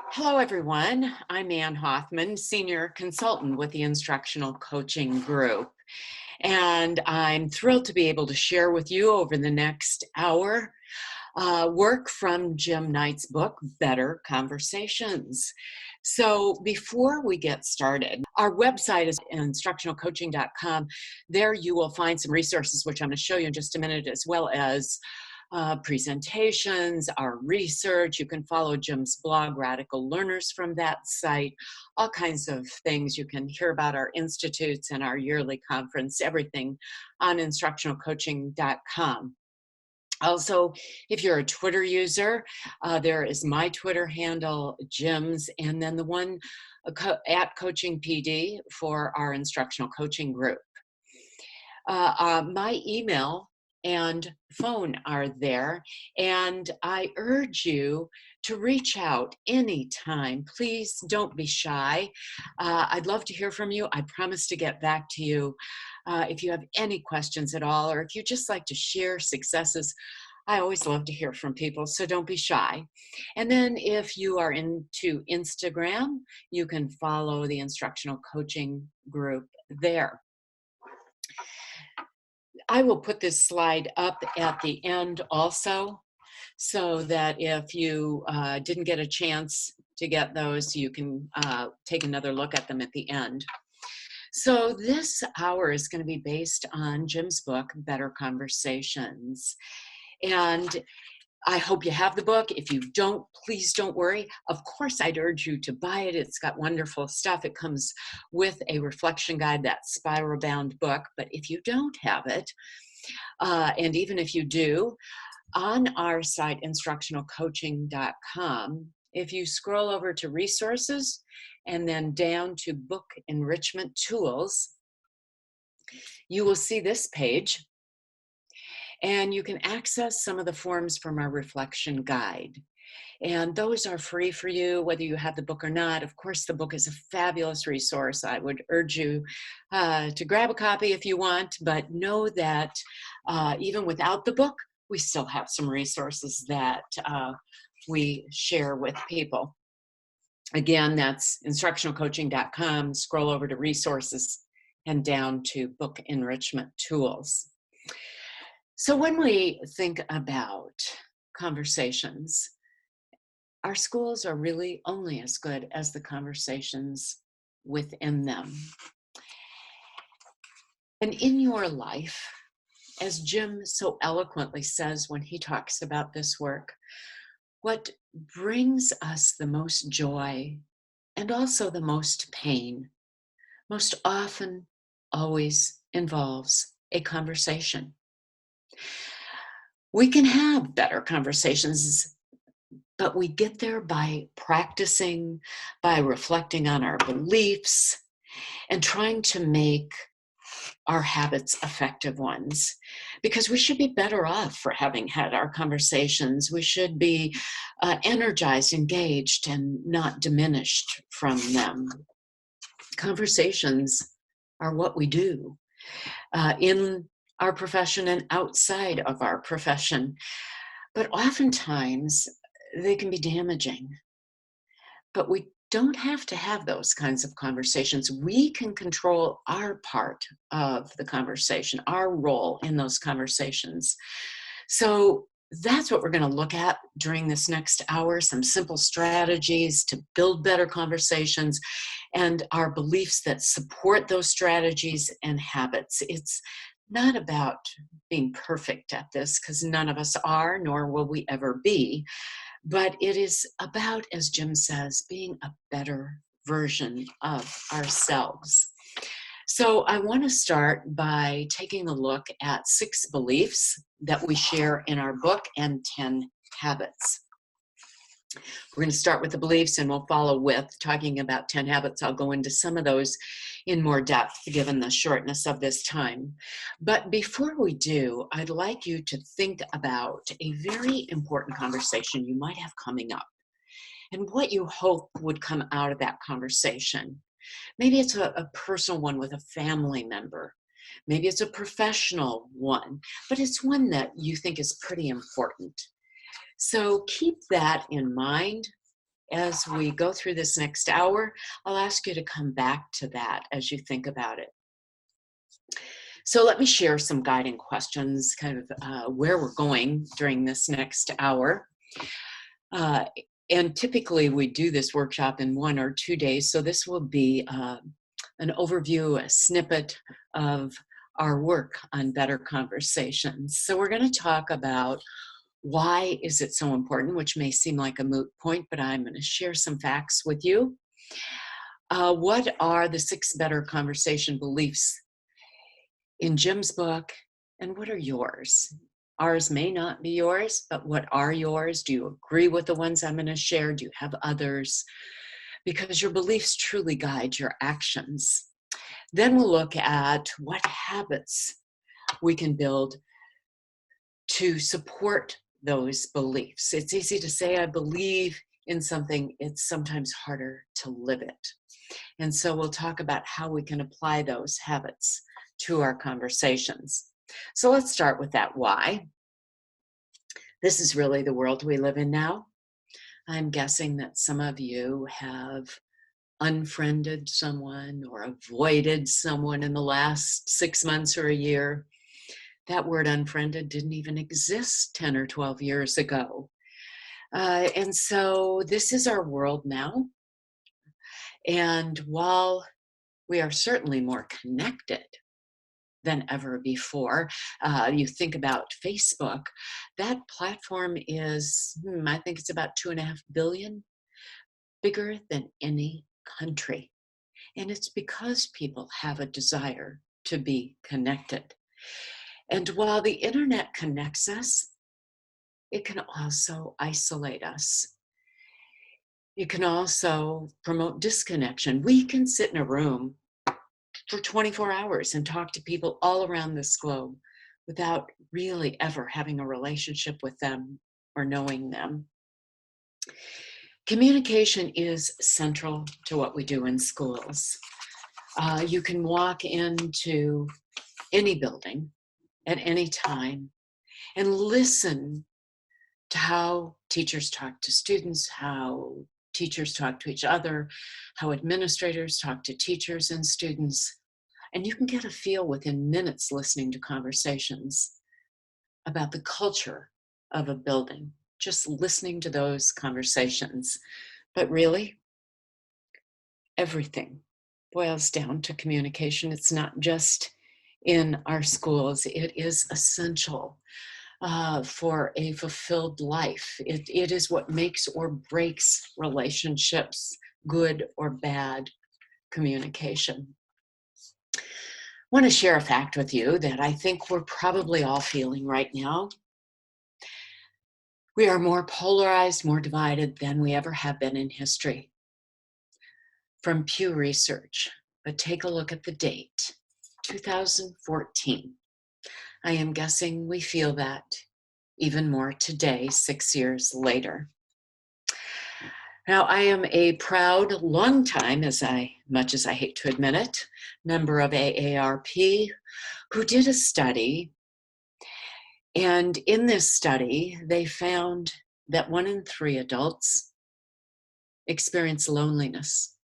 Hello, everyone. I'm Ann Hoffman, Senior Consultant with the Instructional Coaching Group. And I'm thrilled to be able to share with you over the next hour work from Jim Knight's book, Better Conversations. So before we get started, our website is instructionalcoaching.com. There you will find some resources, which I'm going to show you in just a minute, as well as presentations, our research. You can follow Jim's blog, Radical Learners, from that site, all kinds of things. You can hear about our institutes and our yearly conference, everything on instructionalcoaching.com. Also, if you're a Twitter user, there is my Twitter handle, Jim's, and then the one at Coaching PD for our instructional coaching group. My email and phone are there, and I urge you to reach out anytime. Please don't be shy. I'd love to hear from you. I promise to get back to you if you have any questions at all, or if you just like to share successes. I always love to hear from people, so don't be shy. And then if you are into Instagram, you can follow the Instructional Coaching Group there. I will put this slide up at the end also, so that if you didn't get a chance to get those, you can take another look at them at the end. So this hour is going to be based on Jim's book, Better Conversations. And I hope you have the book. If you don't, please don't worry. Of course, I'd urge you to buy it. It's got wonderful stuff. It comes with a reflection guide, that spiral-bound book. But if you don't have it, and even if you do, on our site, instructionalcoaching.com, if you scroll over to resources and then down to book enrichment tools, you will see this page. And you can access some of the forms from our reflection guide. And those are free for you, whether you have the book or not. Of course, the book is a fabulous resource. I would urge you to grab a copy if you want, but know that even without the book, we still have some resources that we share with people. Again, that's instructionalcoaching.com. Scroll over to resources and down to book enrichment tools. So when we think about conversations, our schools are really only as good as the conversations within them. And in your life, as Jim so eloquently says when he talks about this work, what brings us the most joy and also the most pain most often always involves a conversation. We can have better conversations, but we get there by practicing, by reflecting on our beliefs, and trying to make our habits effective ones. Because we should be better off for having had our conversations. We should be energized, engaged, and not diminished from them. Conversations are what we do in our profession and outside of our profession. But oftentimes they can be damaging. But we don't have to have those kinds of conversations. We can control our part of the conversation, our role in those conversations. So that's what we're going to look at during this next hour, some simple strategies to build better conversations and our beliefs that support those strategies and habits. It's not about being perfect at this, because none of us are, nor will we ever be. But it is about, as Jim says, being a better version of ourselves. So I want to start by taking a look at 6 beliefs that we share in our book and 10 habits. We're going to start with the beliefs and we'll follow with talking about 10 habits. I'll go into some of those in more depth given the shortness of this time. But before we do, I'd like you to think about a very important conversation you might have coming up and what you hope would come out of that conversation. Maybe it's a personal one with a family member. Maybe it's a professional one, but it's one that you think is pretty important. So keep that in mind as we go through this next hour, I'll ask you to come back to that as you think about it. So let me share some guiding questions, kind of where we're going during this next hour. And typically we do this workshop in 1 or 2 days, so this will be an overview, a snippet of our work on better conversations. So we're going to talk about why is it so important, which may seem like a moot point, but I'm going to share some facts with you. What are the 6 better conversation beliefs in Jim's book, and what are yours? Ours may not be yours, but what are yours? Do you agree with the ones I'm going to share? Do you have others? Because your beliefs truly guide your actions. Then we'll look at what habits we can build to support those beliefs. It's easy to say, I believe in something. It's sometimes harder to live it. And so we'll talk about how we can apply those habits to our conversations. So let's start with that why. This is really the world we live in now. I'm guessing that some of you have unfriended someone or avoided someone in the last 6 months or a year. That word unfriended didn't even exist 10 or 12 years ago. And so this is our world now. And while we are certainly more connected than ever before, you think about Facebook, that platform is, I think it's about 2.5 billion, bigger than any country. And it's because people have a desire to be connected. And while the internet connects us, it can also isolate us. It can also promote disconnection. We can sit in a room for 24 hours and talk to people all around this globe without really ever having a relationship with them or knowing them. Communication is central to what we do in schools. You can walk into any building at any time and listen to how teachers talk to students, how teachers talk to each other, how administrators talk to teachers and students. And you can get a feel within minutes listening to conversations about the culture of a building, just listening to those conversations. But really, everything boils down to communication. It's not just in our schools. It is essential for a fulfilled life. It is what makes or breaks relationships, good or bad communication. I want to share a fact with you that I think we're probably all feeling right now. We are more polarized, more divided than we ever have been in history. From Pew Research, but take a look at the date, 2014. I am guessing we feel that even more today, 6 years later. Now, I am a proud, longtime, much as I hate to admit it, member of AARP, who did a study. And in this study, they found that 1 in 3 adults experience loneliness.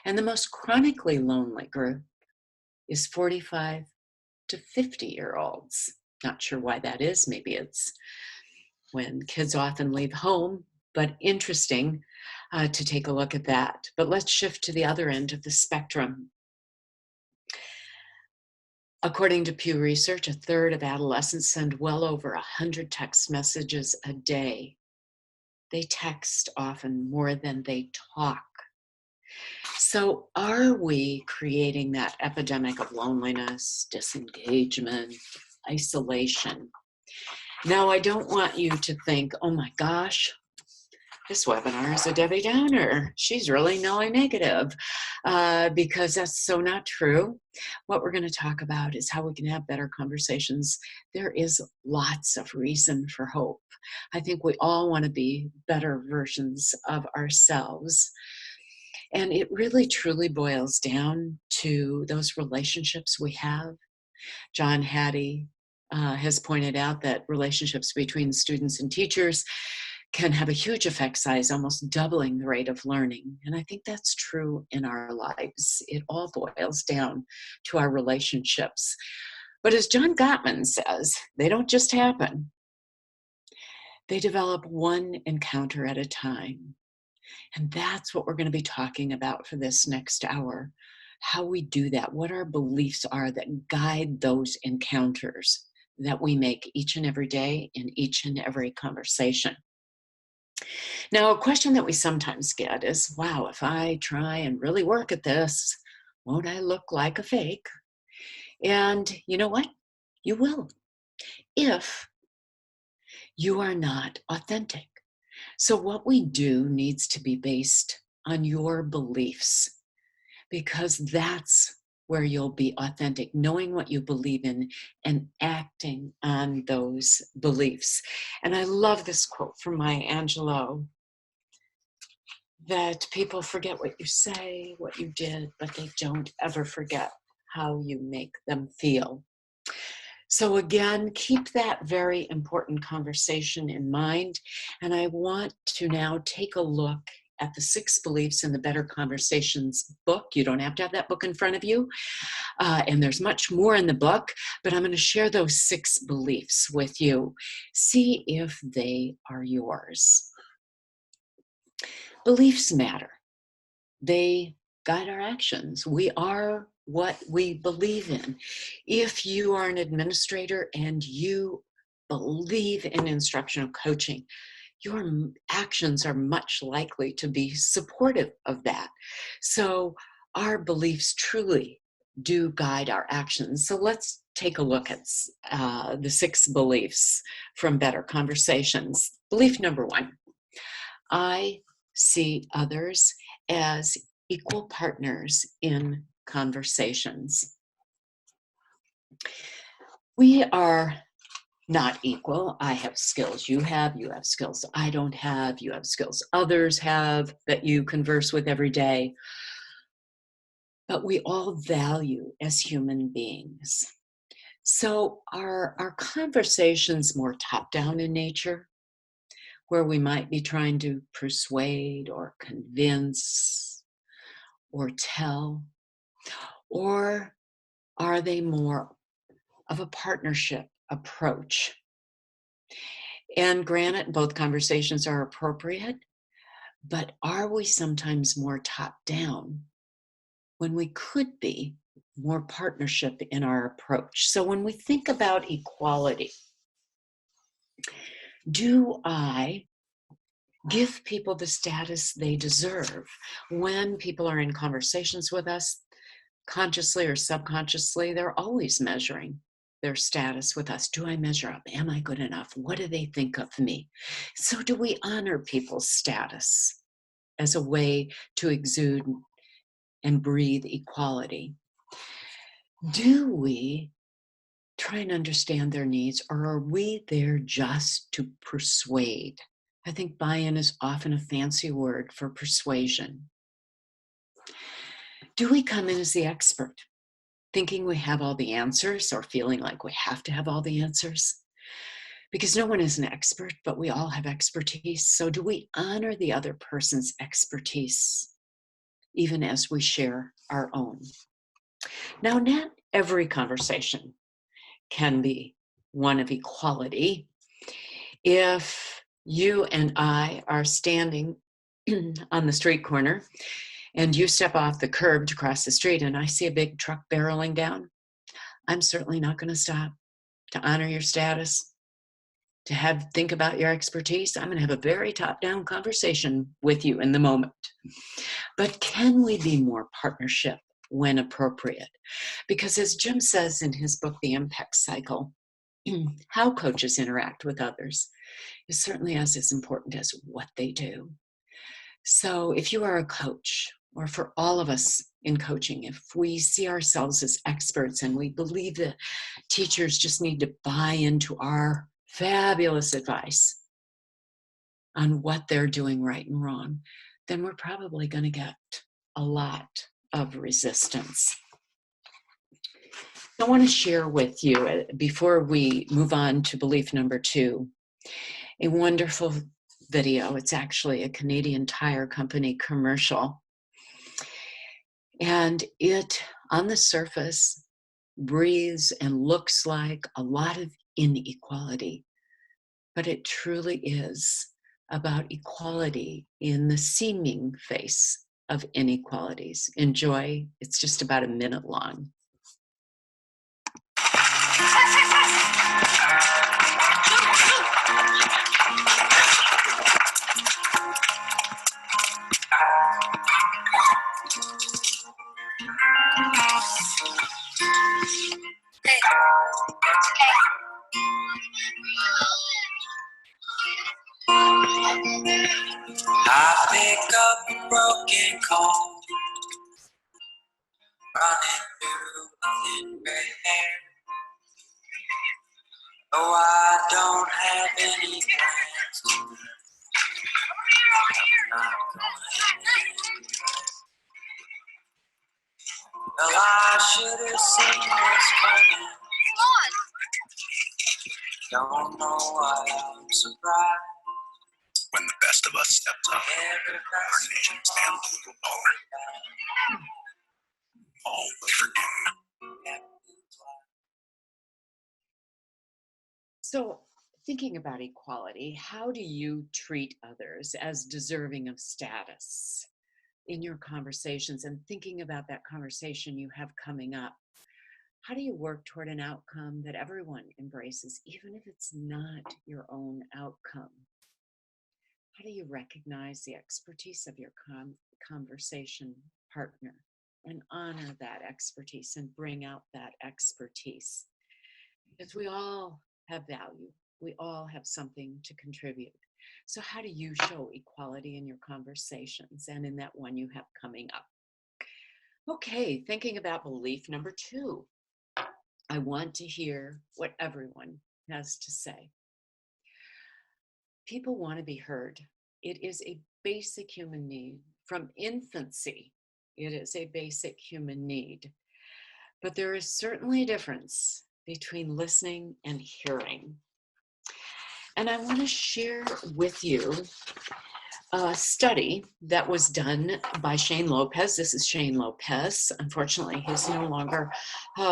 And the most chronically lonely group is 45 to 50-year-olds. Not sure why that is. Maybe it's when kids often leave home, but interesting to take a look at that. But let's shift to the other end of the spectrum. According to Pew Research, 1/3 of adolescents send well over 100 text messages a day. They text often more than they talk. So are we creating that epidemic of loneliness, disengagement, isolation? Now, I don't want you to think, oh my gosh, this webinar is a Debbie Downer. She's really negative, because that's so not true. What we're going to talk about is how we can have better conversations. There is lots of reason for hope. I think we all want to be better versions of ourselves. And it really truly boils down to those relationships we have. John Hattie has pointed out that relationships between students and teachers can have a huge effect size, almost doubling the rate of learning. And I think that's true in our lives. It all boils down to our relationships. But as John Gottman says, they don't just happen. They develop one encounter at a time. And that's what we're going to be talking about for this next hour. How we do that, what our beliefs are that guide those encounters that we make each and every day in each and every conversation. Now, a question that we sometimes get is, wow, if I try and really work at this, won't I look like a fake? And you know what? You will, if you are not authentic. So what we do needs to be based on your beliefs, because that's where you'll be authentic, knowing what you believe in and acting on those beliefs. And I love this quote from Maya Angelou, that people forget what you say, what you did, but they don't ever forget how you make them feel. So again, keep that very important conversation in mind. And I want to now take a look at the 6 beliefs in the Better Conversations book. You don't have to have that book in front of you. And there's much more in the book, but I'm going to share those 6 beliefs with you. See if they are yours. Beliefs matter. They guide our actions. We are what we believe in. If you are an administrator and you believe in instructional coaching, your actions are much likely to be supportive of that. So our beliefs truly do guide our actions. So let's take a look at the 6 beliefs from Better Conversations. Belief number 1, I see others as equal partners in conversations. We are not equal. I have skills you have skills I don't have, you have skills others have that you converse with every day. But we all value as human beings. So our conversations more top-down in nature, where we might be trying to persuade or convince or tell, or are they more of a partnership approach? And granted, both conversations are appropriate, but are we sometimes more top-down when we could be more partnership in our approach? So when we think about equality, do I give people the status they deserve? When people are in conversations with us, consciously or subconsciously, they're always measuring their status with us. Do I measure up? Am I good enough? What do they think of me? So do we honor people's status as a way to exude and breathe equality? Do we try and understand their needs, or are we there just to persuade? I think buy-in is often a fancy word for persuasion. Do we come in as the expert, thinking we have all the answers or feeling like we have to have all the answers? Because no one is an expert, but we all have expertise. So do we honor the other person's expertise, even as we share our own? Now, not every conversation can be one of equality. If you and I are standing on the street corner and you step off the curb to cross the street and I see a big truck barreling down, I'm certainly not going to stop to honor your status, to think about your expertise. I'm going to have a very top-down conversation with you in the moment. But can we be more partnership when appropriate? Because as Jim says in his book, The Impact Cycle, how coaches interact with others is certainly as important as what they do. So if you are a coach, or for all of us in coaching, if we see ourselves as experts and we believe that teachers just need to buy into our fabulous advice on what they're doing right and wrong, then we're probably going to get a lot of resistance. I want to share with you, before we move on to belief number 2, a wonderful video. It's actually a Canadian Tire Company commercial. And it, on the surface, breathes and looks like a lot of inequality, but it truly is about equality in the seeming face of inequalities. Enjoy. It's just about a minute long. I pick up a broken call, running through my thin gray hair. Oh, I don't have any plans to move. I'm not going anywhere. Well, I should have seen this coming. Don't know why I'm surprised. When the best of us steps up, our nation stands a little taller. All but forgiven. So, thinking about equality, how do you treat others as deserving of status in your conversations, and thinking about that conversation you have coming up? How do you work toward an outcome that everyone embraces, even if it's not your own outcome? How do you recognize the expertise of your conversation partner and honor that expertise and bring out that expertise? Because we all have value. We all have something to contribute. So how do you show equality in your conversations and in that one you have coming up? Okay, thinking about belief number 2. I want to hear what everyone has to say. People want to be heard. It is a basic human need. From infancy, it is a basic human need. But there is certainly a difference between listening and hearing. And I want to share with you a study that was done by Shane Lopez. This is Shane Lopez. Unfortunately, he's no longer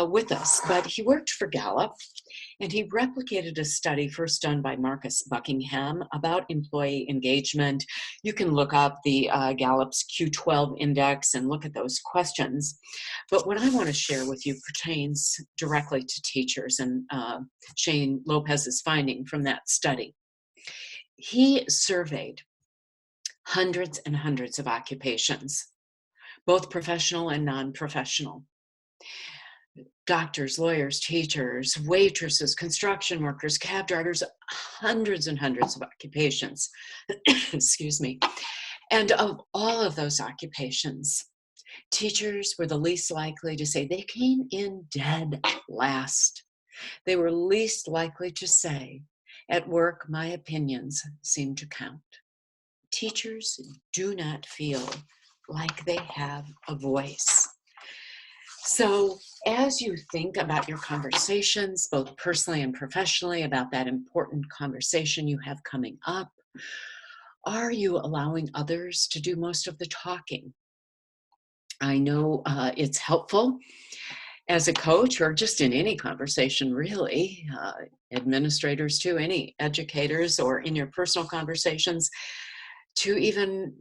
with us, but he worked for Gallup, and he replicated a study first done by Marcus Buckingham about employee engagement. You can look up the Gallup's Q12 index and look at those questions. But what I want to share with you pertains directly to teachers and Shane Lopez's finding from that study. He surveyed hundreds and hundreds of occupations, both professional and non-professional. Doctors, lawyers, teachers, waitresses, construction workers, cab drivers, hundreds and hundreds of occupations. Excuse me. And of all of those occupations, teachers were the least likely to say. They came in dead last. They were least likely to say, at work, my opinions seem to count. Teachers do not feel like they have a voice. So as you think about your conversations, both personally and professionally, about that important conversation you have coming up, are you allowing others to do most of the talking? I know it's helpful as a coach, or just in any conversation really, administrators too, any educators, or in your personal conversations, to even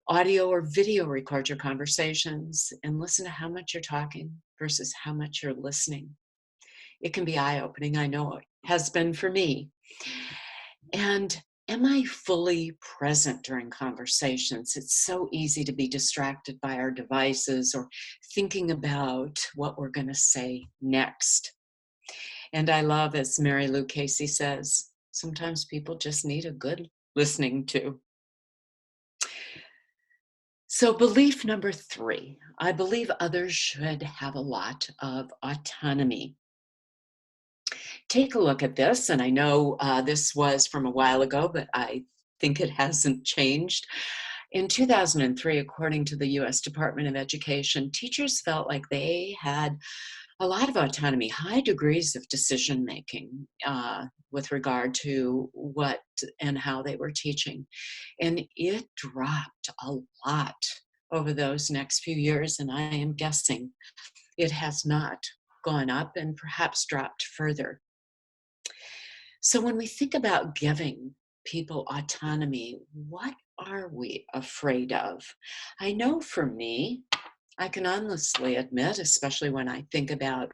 audio or video record your conversations and listen to how much you're talking versus how much you're listening. It can be eye-opening. I know it has been for me. And am I fully present during conversations? It's so easy to be distracted by our devices or thinking about what we're going to say next. And I love, as Mary Lou Casey says, sometimes people just need a good listening to. So belief number 3, I believe others should have a lot of autonomy. Take a look at this, and I know this was from a while ago, but I think it hasn't changed. In 2003, according to the U.S. Department of Education, teachers felt like they had a lot of autonomy, high degrees of decision making with regard to what and how they were teaching. And it dropped a lot over those next few years. And I am guessing it has not gone up and perhaps dropped further. So when we think about giving people autonomy, what are we afraid of? I know for me, I can honestly admit, especially when I think about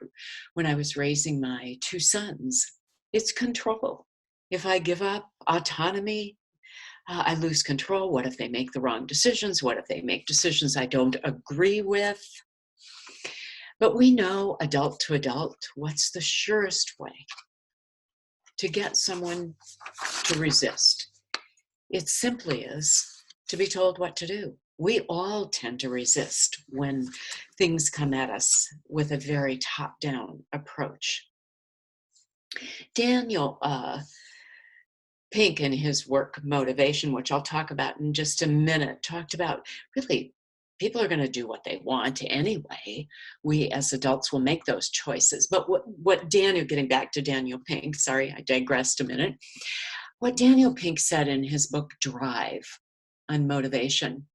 when I was raising my two sons, it's control. If I give up autonomy, I lose control. What if they make the wrong decisions? What if they make decisions I don't agree with? But we know, adult to adult, what's the surest way to get someone to resist? It simply is to be told what to do. We all tend to resist when things come at us with a very top-down approach. Daniel Pink, in his work Motivation, which I'll talk about in just a minute, talked about really people are going to do what they want anyway. We as adults will make those choices. But what Daniel, getting back to Daniel Pink, sorry, I digressed a minute. What Daniel Pink said in his book Drive on motivation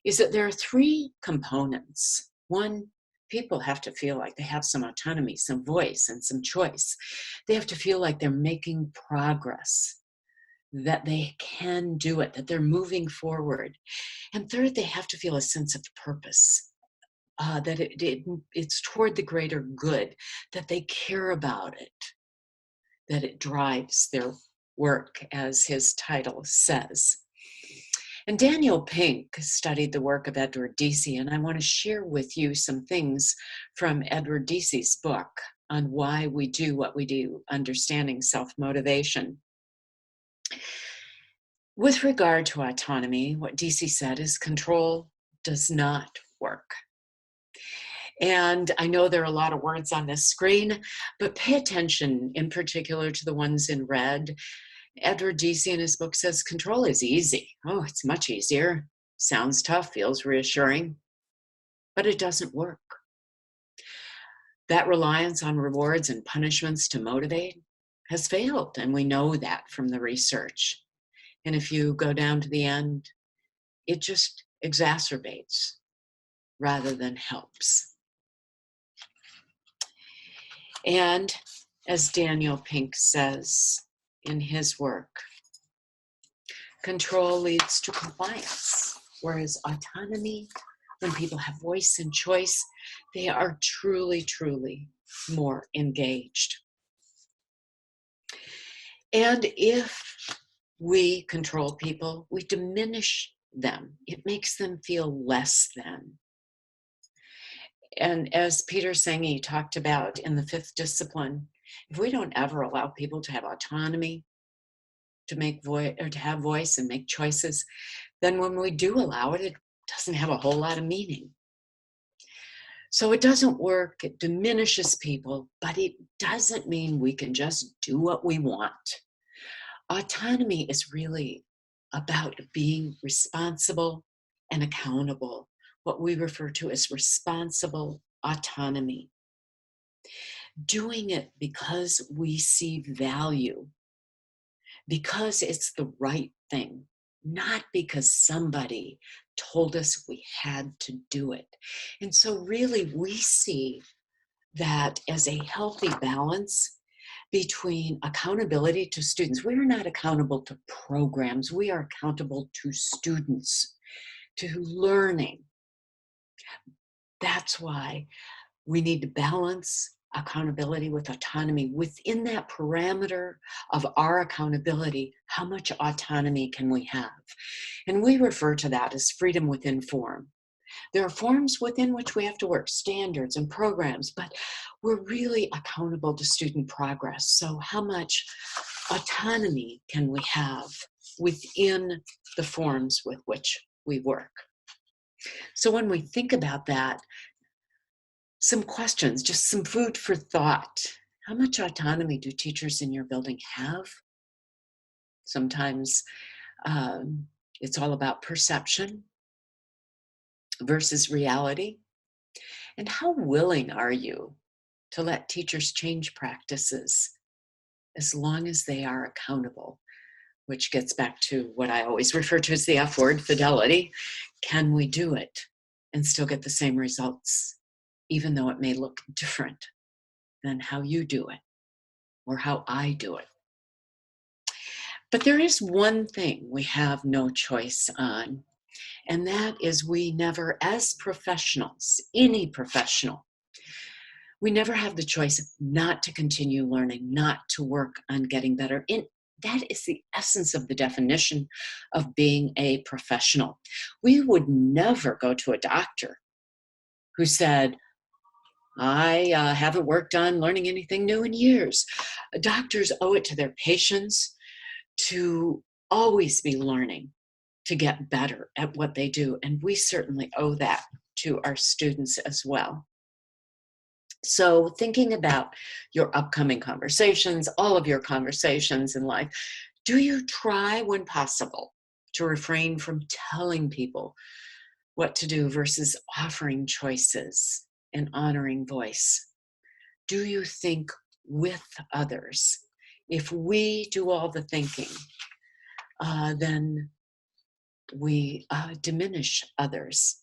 is that there are three components. One, people have to feel like they have some autonomy, some voice, and some choice. They have to feel like they're making progress, that they can do it, that they're moving forward. And third, they have to feel a sense of purpose, that it's toward the greater good, that they care about it, that it drives their work, as his title says. And Daniel Pink studied the work of Edward Deci, and I want to share with you some things from Edward Deci's book on why we do what we do, understanding self-motivation. With regard to autonomy, what Deci said is control does not work. And I know there are a lot of words on this screen, but pay attention in particular to the ones in red. Edward Deci in his book says control is easy. Oh, it's much easier. Sounds tough, feels reassuring, but it doesn't work. That reliance on rewards and punishments to motivate has failed, and we know that from the research. And if you go down to the end, it just exacerbates rather than helps. And as Daniel Pink says in his work, control leads to compliance, whereas autonomy, when people have voice and choice, they are truly, truly more engaged. And if we control people, we diminish them. It makes them feel less than. And as Peter Senge talked about in the fifth discipline, if we don't ever allow people to have autonomy, to make voice or to have voice and make choices, then when we do allow it, it doesn't have a whole lot of meaning. So it doesn't work, it diminishes people, but it doesn't mean we can just do what we want. Autonomy is really about being responsible and accountable, what we refer to as responsible autonomy. Doing it because we see value, because it's the right thing, not because somebody told us we had to do it. And so really we see that as a healthy balance between accountability to students. We are not accountable to programs. We are accountable to students, to learning. That's why we need to balance accountability with autonomy. Within that parameter of our accountability, how much autonomy can we have? And we refer to that as freedom within form. There are forms within which we have to work, standards and programs, but we're really accountable to student progress. So how much autonomy can we have within the forms with which we work? So when we think about that, some questions, just some food for thought. How much autonomy do teachers in your building have? Sometimes it's all about perception versus reality. And how willing are you to let teachers change practices as long as they are accountable, which gets back to what I always refer to as the F word, fidelity. Can we do it and still get the same results, even though it may look different than how you do it or how I do it? But there is one thing we have no choice on, and that is we never, as professionals, any professional, we never have the choice not to continue learning, not to work on getting better. That is the essence of the definition of being a professional. We would never go to a doctor who said, I haven't worked on learning anything new in years. Doctors owe it to their patients to always be learning, to get better at what they do. And we certainly owe that to our students as well. So thinking about your upcoming conversations, all of your conversations in life, do you try when possible to refrain from telling people what to do versus offering choices and honoring voice? Do you think with others? If we do all the thinking, then we diminish others.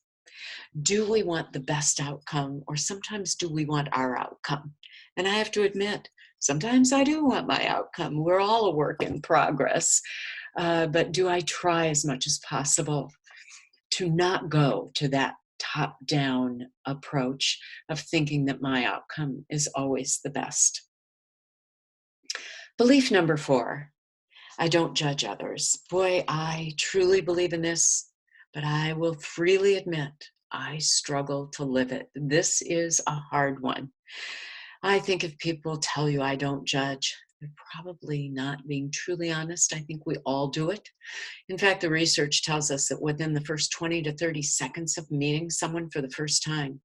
Do we want the best outcome, or sometimes do we want our outcome? And I have to admit, sometimes I do want my outcome. We're all a work in progress. But do I try as much as possible to not go to that top-down approach of thinking that my outcome is always the best? Belief number 4, I don't judge others. Boy, I truly believe in this, but I will freely admit I struggle to live it. This is a hard one. I think if people tell you I don't judge, they're probably not being truly honest. I think we all do it. In fact, the research tells us that within the first 20 to 30 seconds of meeting someone for the first time,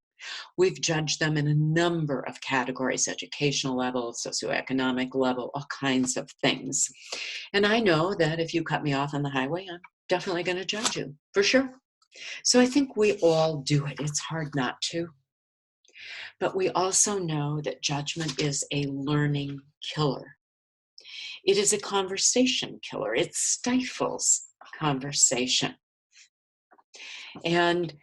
we've judged them in a number of categories: educational level, socioeconomic level, all kinds of things. And I know that if you cut me off on the highway, I'm definitely going to judge you, for sure. So I think we all do it. It's hard not to. But we also know that judgment is a learning killer. It is a conversation killer. It stifles conversation. And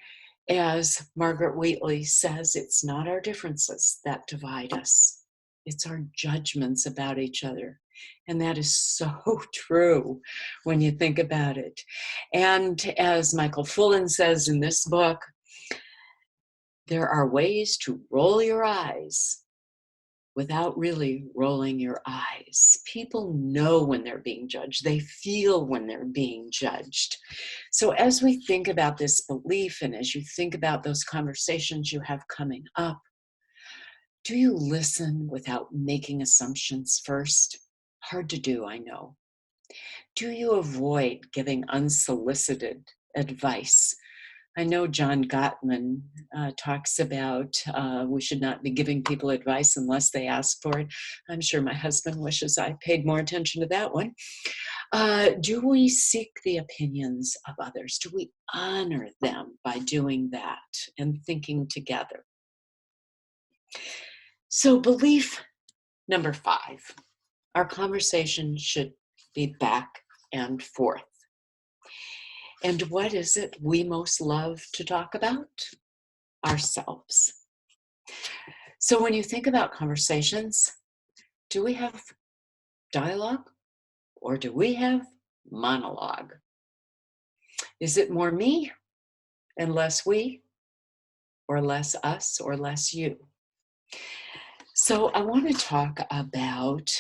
as Margaret Wheatley says, it's not our differences that divide us. It's our judgments about each other. And that is so true when you think about it. And as Michael Fullan says in this book, there are ways to roll your eyes without really rolling your eyes. People know when they're being judged. They feel when they're being judged. So as we think about this belief, and as you think about those conversations you have coming up, do you listen without making assumptions first? Hard to do, I know. Do you avoid giving unsolicited advice? I know John Gottman talks about we should not be giving people advice unless they ask for it. I'm sure my husband wishes I paid more attention to that one. Do we seek the opinions of others? Do we honor them by doing that and thinking together? So belief number 5, our conversation should be back and forth. And what is it we most love to talk about? Ourselves. So when you think about conversations, do we have dialogue or do we have monologue? Is it more me and less we, or less us or less you? So I want to talk about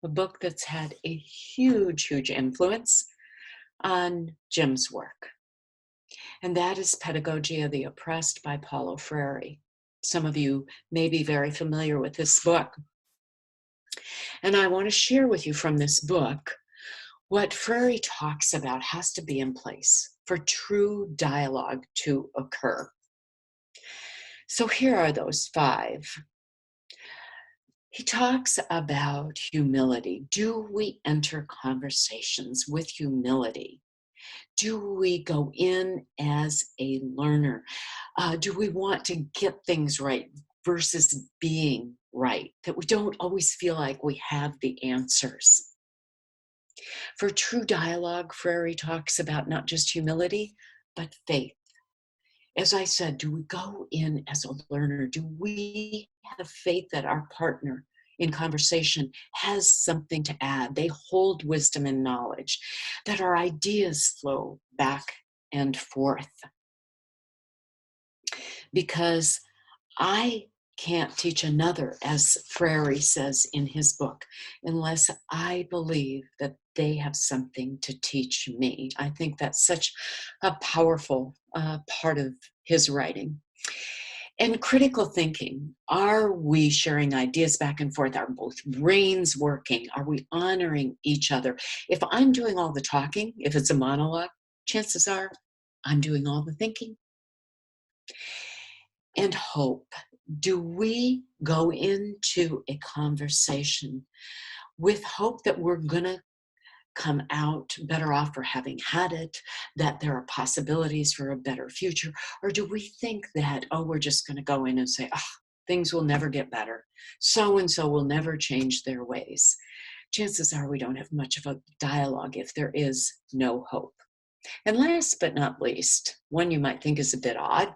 a book that's had a huge, huge influence on Jim's work. And that is Pedagogy of the Oppressed by Paulo Freire. Some of you may be very familiar with this book. And I want to share with you from this book what Freire talks about has to be in place for true dialogue to occur. So here are those 5. He talks about humility. Do we enter conversations with humility? Do we go in as a learner? Do we want to get things right versus being right, that we don't always feel like we have the answers. For true dialogue, Freire talks about not just humility, but faith. As I said, do we go in as a learner? Do we have faith that our partner in conversation has something to add? They hold wisdom and knowledge, that our ideas flow back and forth. Because I can't teach another, as Freire says in his book, unless I believe that they have something to teach me. I think that's such a powerful part of his writing. And critical thinking, are we sharing ideas back and forth? Are both brains working? Are we honoring each other? If I'm doing all the talking, if it's a monologue, chances are I'm doing all the thinking. And hope. Do we go into a conversation with hope that we're going to come out better off for having had it, that there are possibilities for a better future? Or do we think that, oh, we're just going to go in and say, oh, things will never get better. So and so will never change their ways. Chances are we don't have much of a dialogue if there is no hope. And last but not least, one you might think is a bit odd,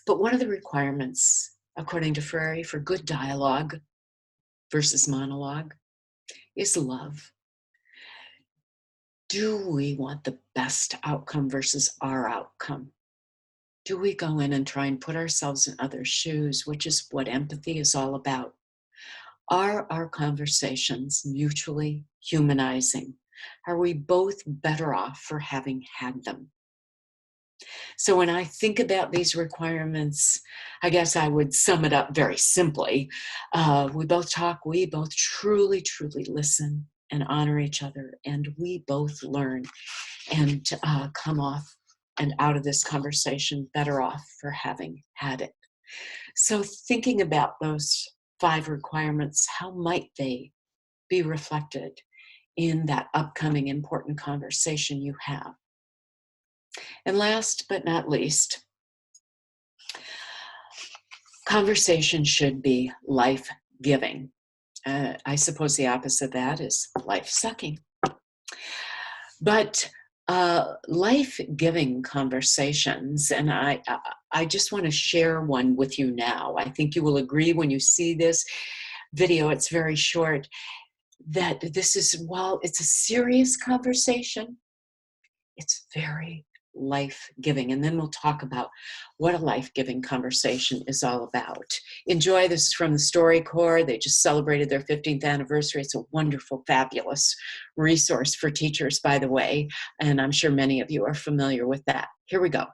but one of the requirements, according to Freire, for good dialogue versus monologue is love. Do we want the best outcome versus our outcome? Do we go in and try and put ourselves in others' shoes, which is what empathy is all about? Are our conversations mutually humanizing? Are we both better off for having had them? So when I think about these requirements, I guess I would sum it up very simply. We both talk, we both truly, truly listen and honor each other, and we both learn and come off and out of this conversation better off for having had it. So thinking about those 5 requirements, how might they be reflected in that upcoming important conversation you have? And last but not least, conversation should be life-giving. I suppose the opposite of that is life-sucking. But life-giving conversations, and I just want to share one with you now. I think you will agree when you see this video, it's very short, that this is, while it's a serious conversation, it's very life-giving. And then we'll talk about what a life-giving conversation is all about. Enjoy. This is from the StoryCorps. They just celebrated their 15th anniversary. It's a wonderful, fabulous resource for teachers, by the way. And I'm sure many of you are familiar with that. Here we go.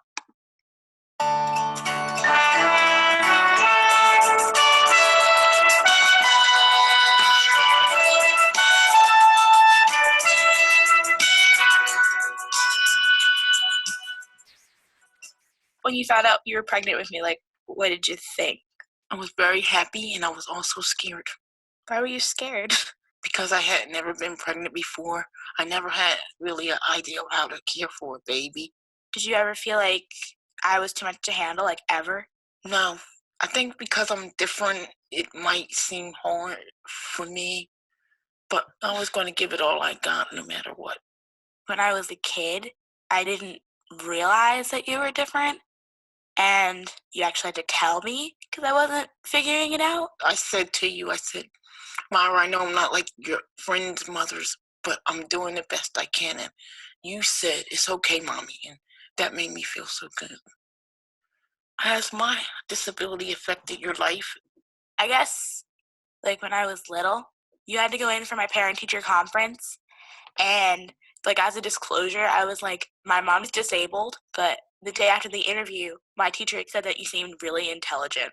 When you found out you were pregnant with me, like, what did you think? I was very happy and I was also scared Why were you scared? because I had never been pregnant before. I never had really an idea of how to care for a baby. Did you ever feel like I was too much to handle, like ever? No, I think because I'm different, it might seem hard for me, but I was going to give it all I got no matter what. When I was a kid, I didn't realize that you were different, and you actually had to tell me because I wasn't figuring it out. I said to you, I said, Myra, I know I'm not like your friends' mothers, but I'm doing the best I can. And you said, it's okay, Mommy. And that made me feel so good. Has my disability affected your life? I guess, like, when I was little, you had to go in for my parent-teacher conference, and, like, as a disclosure, I was like, my mom's disabled, but the day after the interview, my teacher said that you seemed really intelligent,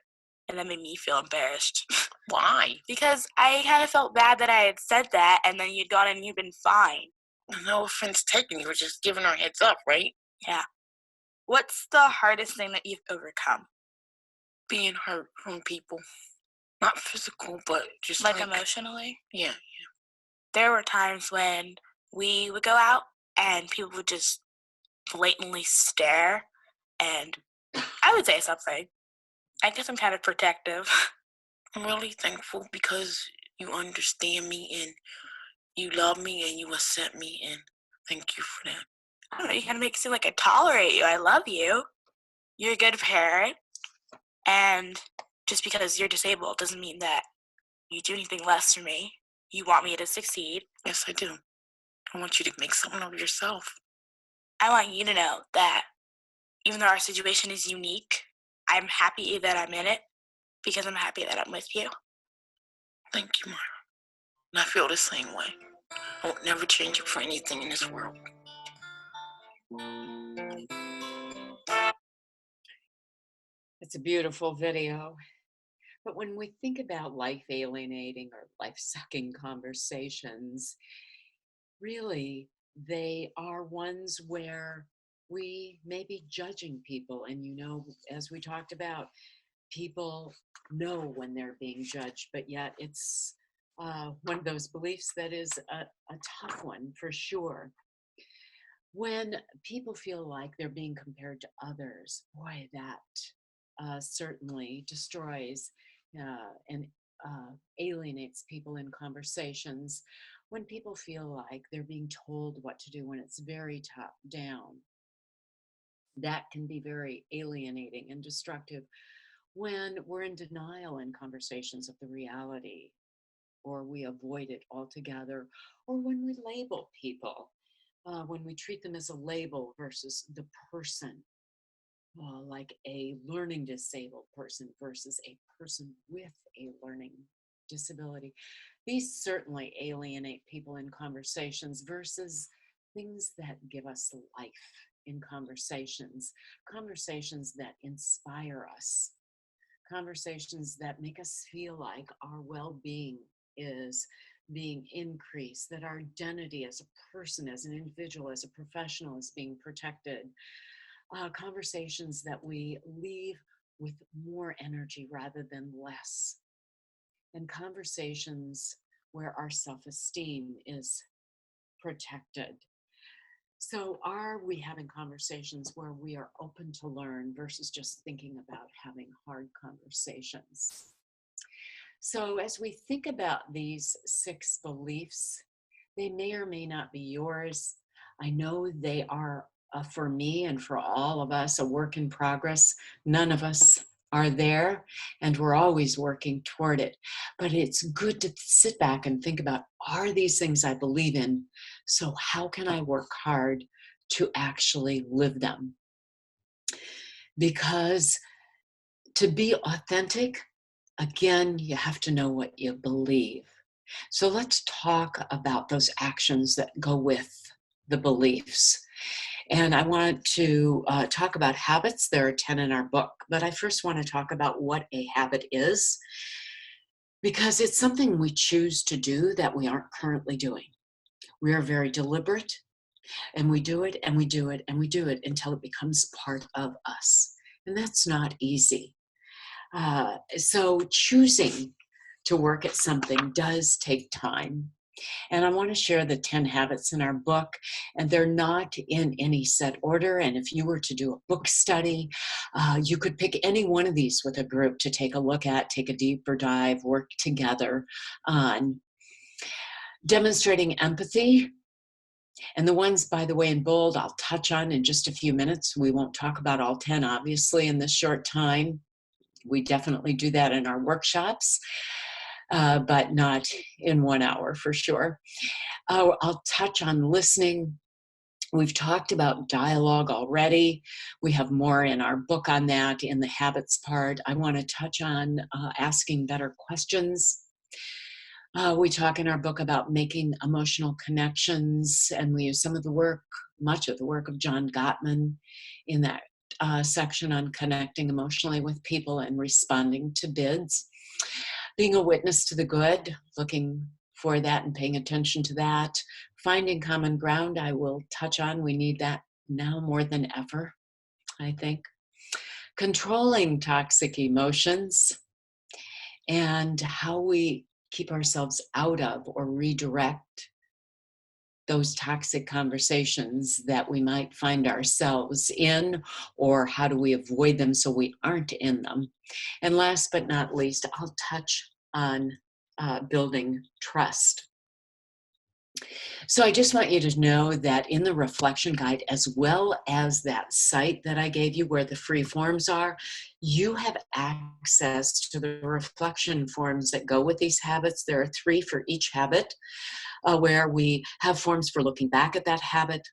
and that made me feel embarrassed. Why? Because I kind of felt bad that I had said that, and then you'd gone and you'd been fine. No offense taken. You were just giving her heads up, right? Yeah. What's the hardest thing that you've overcome? Being hurt from people. Not physical, but just Like emotionally? Yeah. There were times when we would go out and people would just blatantly stare, and I would say something. I guess I'm kind of protective. I'm really thankful because you understand me and you love me and you accept me, and thank you for that. I don't know, you kind of make it seem like I tolerate you. I love you. You're a good parent. And just because you're disabled doesn't mean that you do anything less for me. You want me to succeed. Yes, I do. I want you to make something of yourself. I want you to know that even though our situation is unique, I'm happy that I'm in it because I'm happy that I'm with you. Thank you, Myra. And I feel the same way. I won't never change it for anything in this world. It's a beautiful video. But when we think about life alienating or life sucking conversations, really they are ones where we may be judging people. And as we talked about, people know when they're being judged, but yet it's one of those beliefs that is a tough one for sure. When people feel like they're being compared to others, boy, that certainly destroys and alienates people in conversations. When people feel like they're being told what to do when it's very top down, that can be very alienating and destructive. When we're in denial in conversations of the reality, or we avoid it altogether, or when we label people, when we treat them as a label versus the person, like a learning disabled person versus a person with a learning disability. These certainly alienate people in conversations versus things that give us life in conversations, conversations that inspire us, conversations that make us feel like our well-being is being increased, that our identity as a person, as an individual, as a professional is being protected, conversations that we leave with more energy rather than less, and conversations where our self-esteem is protected. So are we having conversations where we are open to learn versus just thinking about having hard conversations? So as we think about these 6 beliefs, they may or may not be yours. I know they are, for me and for all of us, a work in progress. None of us are there, and we're always working toward it. But it's good to sit back and think about, are these things I believe in? So how can I work hard to actually live them? Because to be authentic, again, you have to know what you believe. So let's talk about those actions that go with the beliefs. And I want to talk about habits. There are 10 in our book, but I first want to talk about what a habit is, because it's something we choose to do that we aren't currently doing. We are very deliberate, and we do it, and we do it, and we do it until it becomes part of us. And that's not easy. So choosing to work at something does take time. And I want to share the 10 habits in our book, and they're not in any set order. And if you were to do a book study, you could pick any one of these with a group to take a look at, take a deeper dive, work together on. Demonstrating empathy. And the ones, by the way, in bold, I'll touch on in just a few minutes. We won't talk about all 10, obviously, in this short time. We definitely do that in our workshops, but not in 1 hour for sure. I'll touch on listening. We've talked about dialogue already. We have more in our book on that in the habits part. I want to touch on asking better questions. We talk in our book about making emotional connections, and we use much of the work of John Gottman in that section on connecting emotionally with people and responding to bids. Being a witness to the good, looking for that and paying attention to that. Finding common ground, I will touch on. We need that now more than ever, I think. Controlling toxic emotions and how we keep ourselves out of or redirect those toxic conversations that we might find ourselves in, or how do we avoid them so we aren't in them. And last but not least, I'll touch on building trust. So I just want you to know that in the reflection guide, as well as that site that I gave you where the free forms are, you have access to the reflection forms that go with these habits. There are 3 for each habit, where we have forms for looking back at that habit,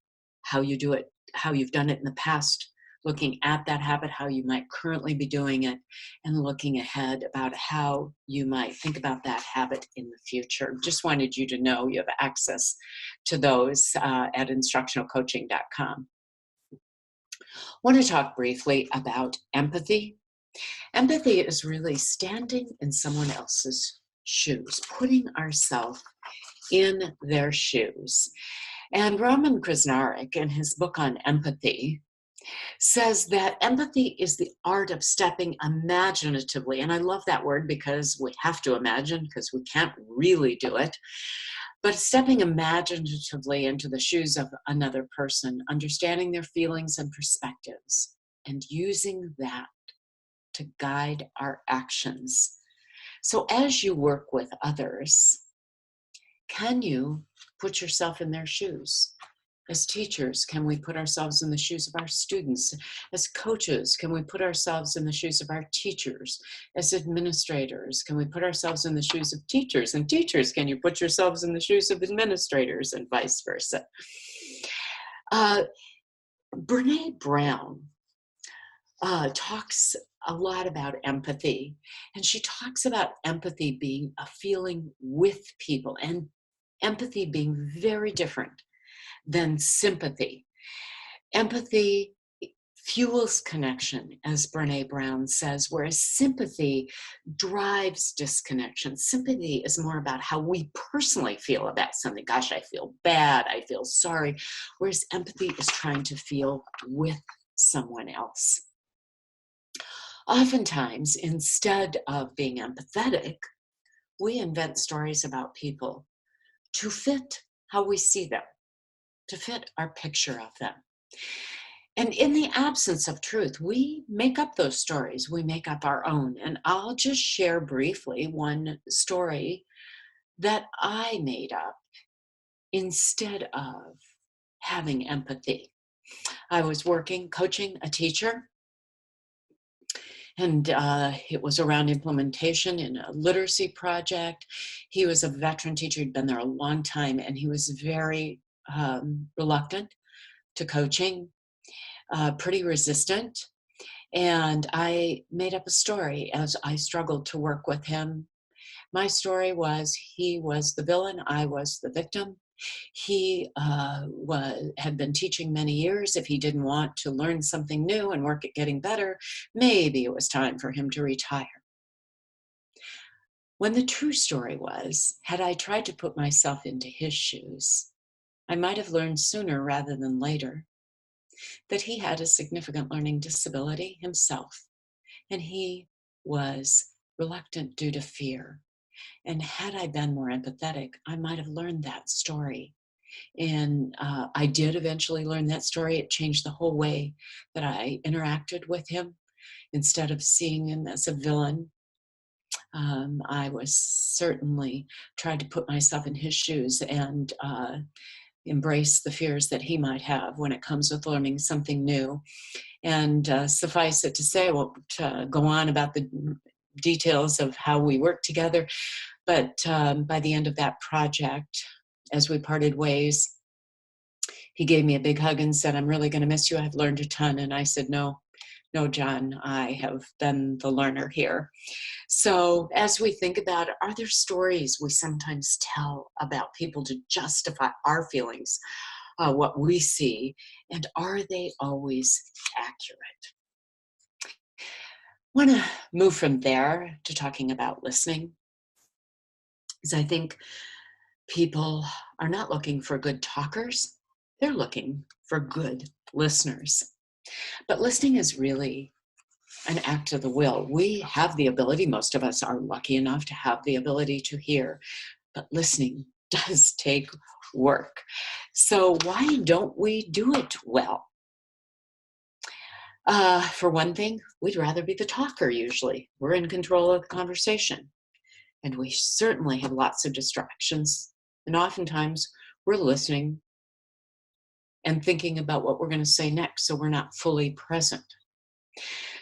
how you do it, how you've done it in the past, looking at that habit, how you might currently be doing it, and looking ahead about how you might think about that habit in the future. Just wanted you to know you have access to those at instructionalcoaching.com. I want to talk briefly about empathy. Empathy is really standing in someone else's shoes, putting ourselves in their shoes. And Roman Krasnarek, in his book on empathy, says that empathy is the art of stepping imaginatively. And I love that word because we have to imagine because we can't really do it. But stepping imaginatively into the shoes of another person, understanding their feelings and perspectives, and using that to guide our actions. So as you work with others, can you put yourself in their shoes? As teachers, can we put ourselves in the shoes of our students? As coaches, can we put ourselves in the shoes of our teachers? As administrators, can we put ourselves in the shoes of teachers? And teachers, can you put yourselves in the shoes of administrators, and vice versa? Brene Brown talks a lot about empathy, and she talks about empathy being a feeling with people, and empathy being very different than sympathy. Empathy fuels connection, as Brene Brown says, whereas sympathy drives disconnection. Sympathy is more about how we personally feel about something. Gosh, I feel bad, I feel sorry, whereas empathy is trying to feel with someone else. Oftentimes, instead of being empathetic, we invent stories about people to fit how we see them, to fit our picture of them. And in the absence of truth, we make up those stories. We make up our own. And I'll just share briefly one story that I made up instead of having empathy. I was coaching a teacher, and it was around implementation in a literacy project. He was a veteran teacher, he'd been there a long time, and he was very reluctant to coaching, pretty resistant. And I made up a story as I struggled to work with him. My story was he was the villain, I was the victim. He had been teaching many years. If he didn't want to learn something new and work at getting better, maybe it was time for him to retire. When the true story was, had I tried to put myself into his shoes, I might have learned sooner rather than later that he had a significant learning disability himself, and he was reluctant due to fear. And had I been more empathetic, I might have learned that story. And I did eventually learn that story. It changed the whole way that I interacted with him. Instead of seeing him as a villain, I was certainly tried to put myself in his shoes and embrace the fears that he might have when it comes with learning something new. And suffice it to say, I won't go on about the details of how we work together, but by the end of that project, as we parted ways, he gave me a big hug and said, "I'm really going to miss you. I've learned a ton." And I said, no, John, I have been the learner here. So as we think about it, are there stories we sometimes tell about people to justify our feelings, what we see, and are they always accurate? I want to move from there to talking about listening, because I think people are not looking for good talkers. They're looking for good listeners. But listening is really an act of the will. We have the ability, most of us are lucky enough to have the ability to hear, but listening does take work. So why don't we do it well? For one thing, we'd rather be the talker usually. We're in control of the conversation. And we certainly have lots of distractions. And oftentimes we're listening and thinking about what we're going to say next, so we're not fully present.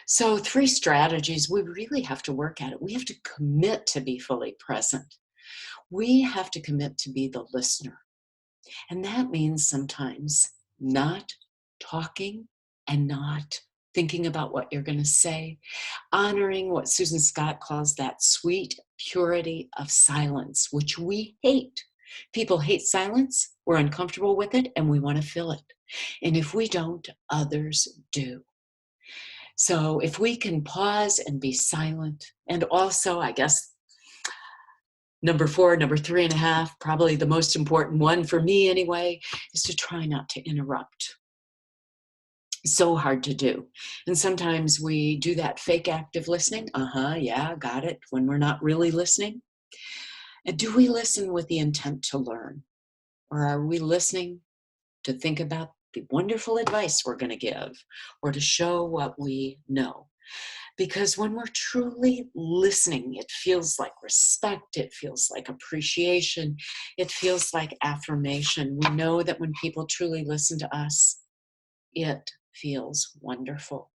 So 3 strategies, we really have to work at it. We have to commit to be fully present. We have to commit to be the listener. And that means sometimes not talking and not thinking about what you're going to say, honoring what Susan Scott calls that sweet purity of silence, which we hate. People hate silence, we're uncomfortable with it, and we want to fill it. And if we don't, others do. So if we can pause and be silent, and also, I guess, number 4, number 3.5, probably the most important one for me anyway, is to try not to interrupt. So hard to do. And sometimes we do that fake active listening. Yeah, got it. When we're not really listening. And do we listen with the intent to learn? Or are we listening to think about the wonderful advice we're going to give or to show what we know? Because when we're truly listening, it feels like respect, it feels like appreciation, it feels like affirmation. We know that when people truly listen to us, it feels wonderful.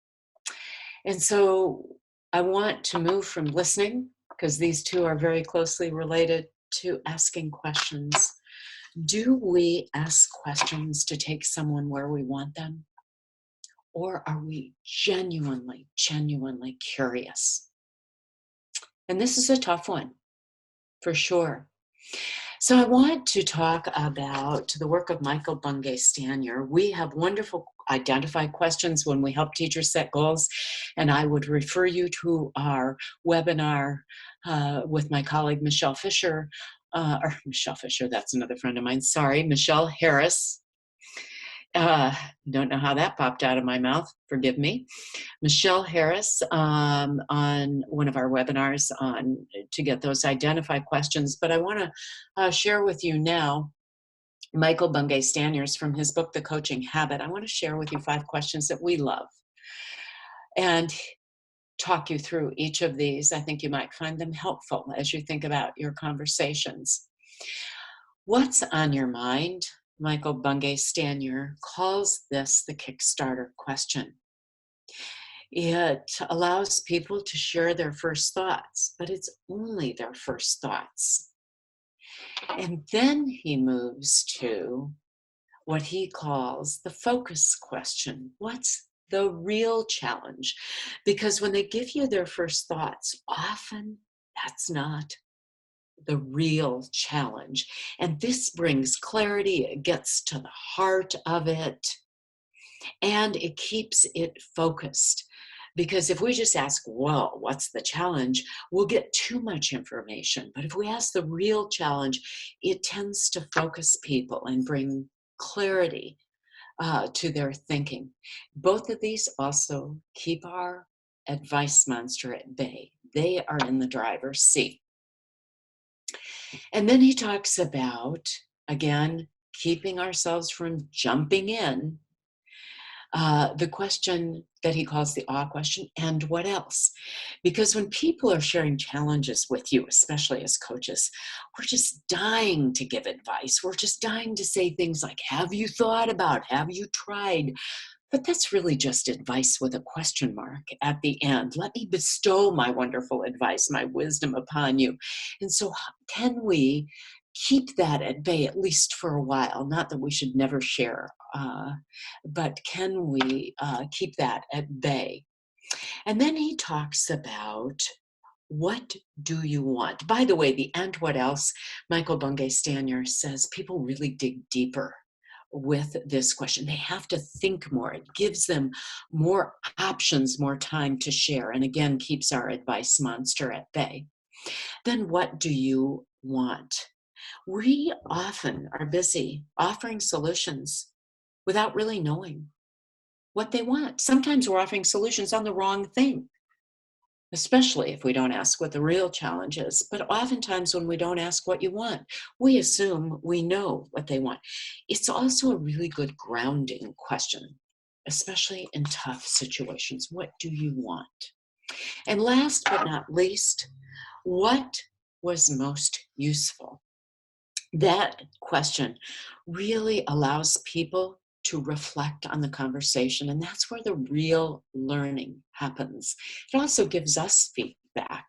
And so I want to move from listening, because these two are very closely related, to asking questions. Do we ask questions to take someone where we want them? Or are we genuinely curious? And this is a tough one, for sure. So I want to talk about the work of Michael Bungay Stanier. We have wonderful identify questions when we help teachers set goals, and I would refer you to our webinar with my colleague Michelle Fisher, that's another friend of mine, sorry, Michelle Harris. Don't know how that popped out of my mouth, forgive me. Michelle Harris on one of our webinars to get those identify questions. But I want to share with you now Michael Bungay Stanier's from his book, The Coaching Habit. I want to share with you 5 questions that we love and talk you through each of these. I think you might find them helpful as you think about your conversations. What's on your mind? Michael Bungay Stanier calls this the Kickstarter question. It allows people to share their first thoughts, but it's only their first thoughts. And then he moves to what he calls the focus question. What's the real challenge? Because when they give you their first thoughts, often that's not the real challenge. And this brings clarity, it gets to the heart of it, and it keeps it focused. Because if we just ask, well, what's the challenge? We'll get too much information. But if we ask the real challenge, it tends to focus people and bring clarity to their thinking. Both of these also keep our advice monster at bay. They are in the driver's seat. And then he talks about, again, keeping ourselves from jumping in. The question that he calls the awe question, and what else? Because when people are sharing challenges with you, especially as coaches, we're just dying to give advice. We're just dying to say things like, have you thought about, have you tried? But that's really just advice with a question mark at the end. Let me bestow my wonderful advice, my wisdom upon you. And so can we keep that at bay, at least for a while? Not that we should never share, but can we keep that at bay? And then he talks about, what do you want? By the way, the and what else, Michael Bungay Stanier says people really dig deeper with this question. They have to think more. It gives them more options, more time to share, and again, keeps our advice monster at bay. Then what do you want? We often are busy offering solutions without really knowing what they want. Sometimes we're offering solutions on the wrong thing. especially if we don't ask what the real challenge is. But oftentimes when we don't ask what you want, we assume we know what they want. It's also a really good grounding question, especially in tough situations. What do you want? And last but not least, what was most useful? That question really allows people to reflect on the conversation, and that's where the real learning happens. It also gives us feedback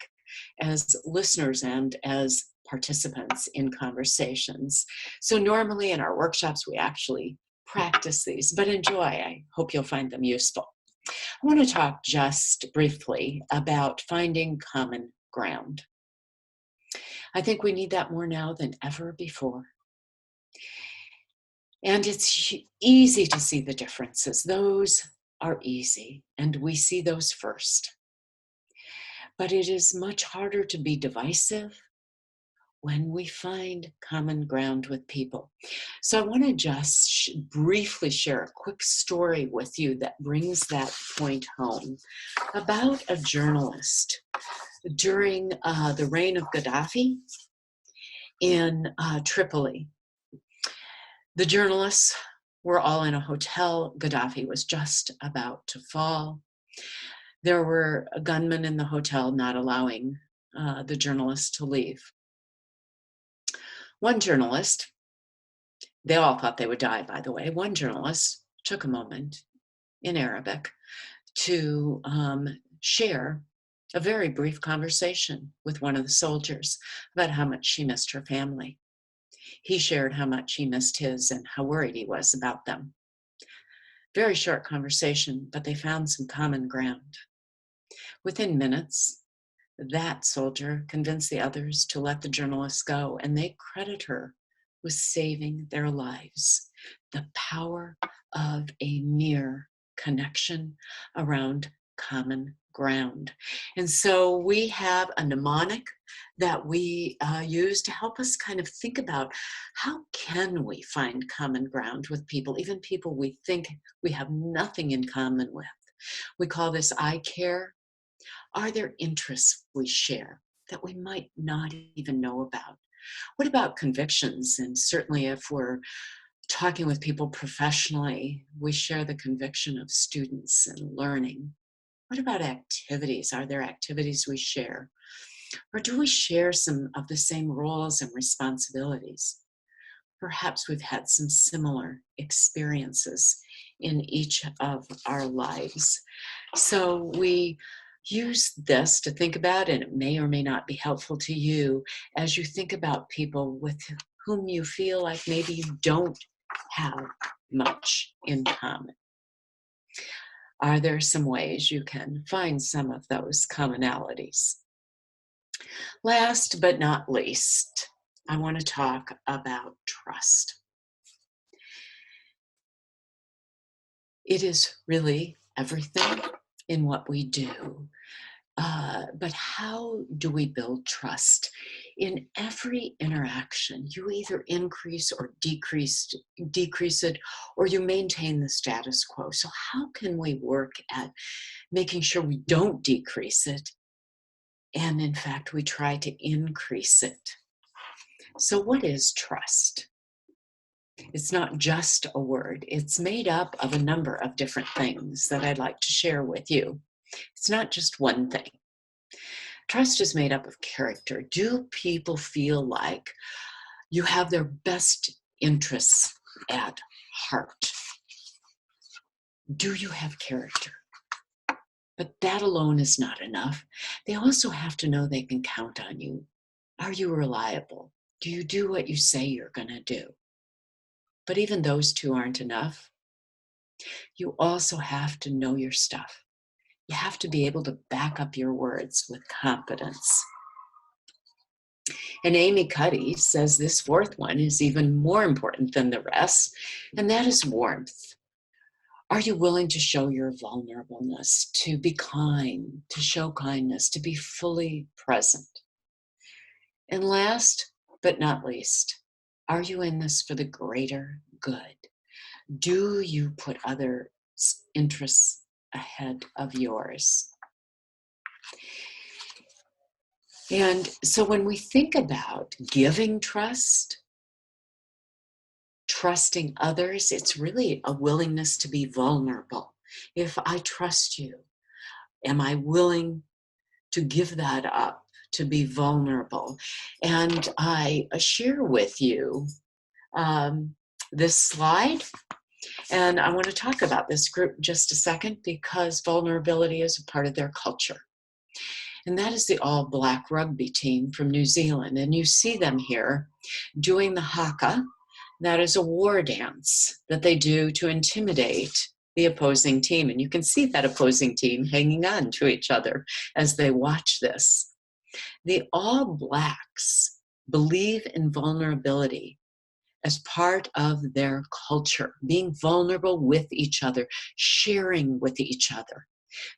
as listeners and as participants in conversations. So normally in our workshops, we actually practice these, but enjoy. I hope you'll find them useful. I want to talk just briefly about finding common ground. I think we need that more now than ever before. And it's easy to see the differences. Those are easy, and we see those first. But it is much harder to be divisive when we find common ground with people. So I want to just briefly share a quick story with you that brings that point home about a journalist during the reign of Gaddafi in Tripoli. The journalists were all in a hotel. Gaddafi was just about to fall. There were gunmen in the hotel not allowing the journalists to leave. One journalist, they all thought they would die, by the way. One journalist took a moment in Arabic to share a very brief conversation with one of the soldiers about how much she missed her family. He shared how much he missed his and how worried he was about them. Very short conversation, but they found some common ground. Within minutes, that soldier convinced the others to let the journalist go, and they credit her with saving their lives. The power of a mere connection around common ground. And so we have a mnemonic that we use to help us kind of think about how can we find common ground with people, even people we think we have nothing in common with. We call this I care. Are there interests we share that we might not even know about? What about convictions? And certainly if we're talking with people professionally, we share the conviction of students and learning. What about activities? Are there activities we share? Or do we share some of the same roles and responsibilities? Perhaps we've had some similar experiences in each of our lives. So we use this to think about, and it may or may not be helpful to you as you think about people with whom you feel like maybe you don't have much in common. Are there some ways you can find some of those commonalities? Last but not least, I want to talk about trust. It is really everything in what we do. But how do we build trust? In every interaction, you either increase or decrease it, or you maintain the status quo. So how can we work at making sure we don't decrease it, and in fact, we try to increase it? So what is trust? It's not just a word. It's made up of a number of different things that I'd like to share with you. It's not just one thing. Trust is made up of character. Do people feel like you have their best interests at heart? Do you have character? But that alone is not enough. They also have to know they can count on you. Are you reliable? Do you do what you say you're going to do? But even those two aren't enough. You also have to know your stuff. You have to be able to back up your words with confidence. And Amy Cuddy says this fourth one is even more important than the rest, and that is warmth. Are you willing to show your vulnerableness, to be kind, to show kindness, to be fully present? And last but not least, are you in this for the greater good? Do you put others' interests ahead of yours? And so when we think about giving trust, trusting others, it's really a willingness to be vulnerable. If I trust you, am I willing to give that up, to be vulnerable? And I share with you this slide. And I want to talk about this group just a second because vulnerability is a part of their culture. And that is the All Black rugby team from New Zealand. And you see them here doing the haka. That is a war dance that they do to intimidate the opposing team. And you can see that opposing team hanging on to each other as they watch this. The All Blacks believe in vulnerability as part of their culture, being vulnerable with each other, sharing with each other,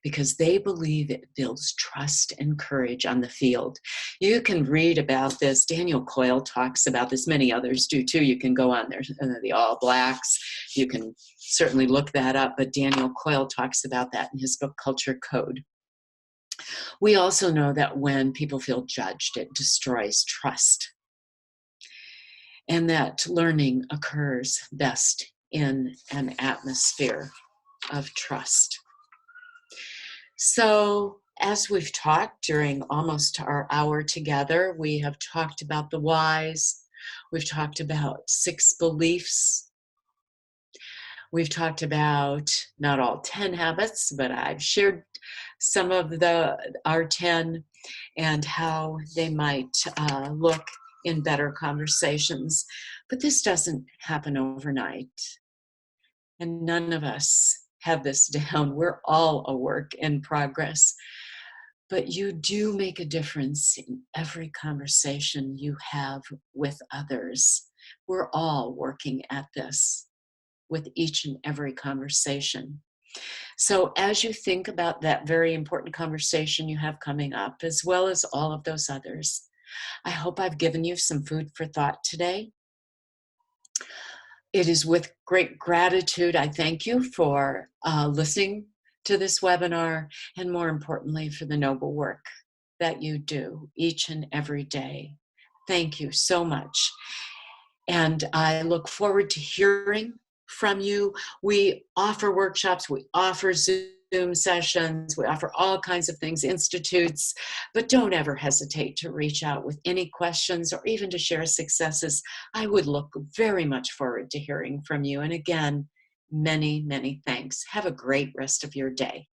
because they believe it builds trust and courage on the field. You can read about this. Daniel Coyle talks about this. Many others do too. You can go on there, the All Blacks. You can certainly look that up, but Daniel Coyle talks about that in his book, Culture Code. We also know that when people feel judged, it destroys trust. And that learning occurs best in an atmosphere of trust. So, as we've talked during almost our hour together, we have talked about the whys. We've talked about 6 beliefs. We've talked about not all 10 habits, but I've shared some of our 10 and how they might look in better conversations. But this doesn't happen overnight. And none of us have this down. We're all a work in progress. But you do make a difference in every conversation you have with others. We're all working at this with each and every conversation. So as you think about that very important conversation you have coming up, as well as all of those others, I hope I've given you some food for thought today. It is with great gratitude I thank you for listening to this webinar, and more importantly, for the noble work that you do each and every day. Thank you so much. And I look forward to hearing from you. We offer workshops, we offer Zoom sessions, we offer all kinds of things, institutes, but don't ever hesitate to reach out with any questions or even to share successes. I would look very much forward to hearing from you. And again, many, many thanks. Have a great rest of your day.